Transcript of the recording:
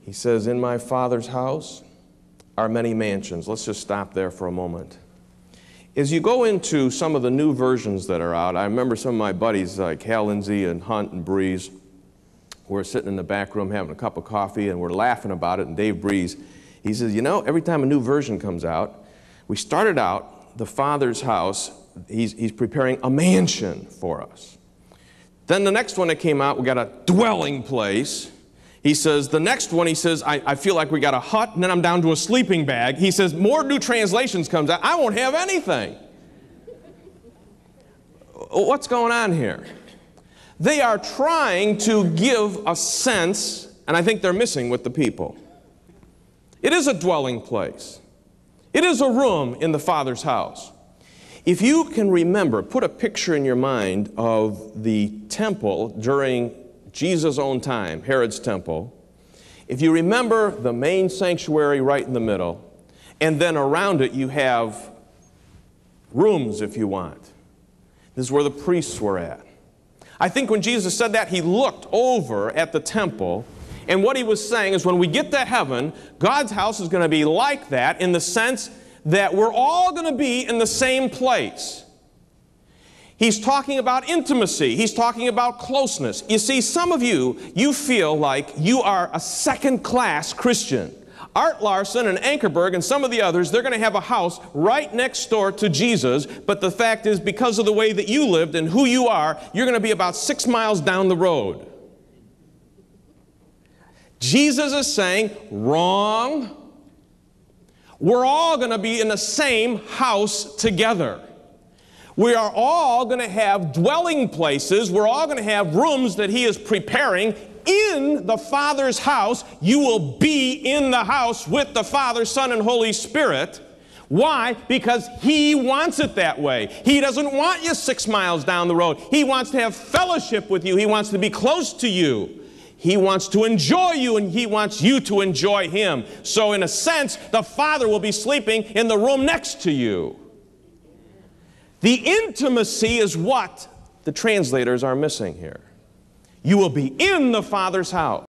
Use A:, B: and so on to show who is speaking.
A: He says, in my Father's house are many mansions. Let's just stop there for a moment. As you go into some of the new versions that are out, I remember some of my buddies like Hal Lindsey and Hunt and Breeze were sitting in the back room having a cup of coffee, and we're laughing about it. And Dave Breeze, he says, you know, every time a new version comes out, we started out, the Father's house, he's preparing a mansion for us. Then the next one that came out, we got a dwelling place. He says, the next one, he says, I feel like we got a hut, and then I'm down to a sleeping bag. He says, more new translations comes out, I won't have anything. What's going on here? They are trying to give a sense, and I think they're missing with the people. It is a dwelling place. It is a room in the Father's house. If you can remember, put a picture in your mind of the temple during Jesus' own time, Herod's temple. If you remember the main sanctuary right in the middle, and then around it you have rooms if you want. This is where the priests were at. I think when Jesus said that, he looked over at the temple, and what he was saying is when we get to heaven, God's house is going to be like that in the sense that we're all going to be in the same place. He's talking about intimacy. He's talking about closeness. You see, some of you feel like you are a second-class Christian. Art Larson and Ankerberg and some of the others, they're going to have a house right next door to Jesus, but the fact is, because of the way that you lived and who you are, you're going to be about 6 miles down the road. Jesus is saying, wrong. We're all going to be in the same house together. We are all going to have dwelling places. We're all going to have rooms that he is preparing in the Father's house. You will be in the house with the Father, Son, and Holy Spirit. Why? Because he wants it that way. He doesn't want you 6 miles down the road. He wants to have fellowship with you. He wants to be close to you. He wants to enjoy you, and he wants you to enjoy him. So in a sense, the Father will be sleeping in the room next to you. The intimacy is what the translators are missing here. You will be in the Father's house.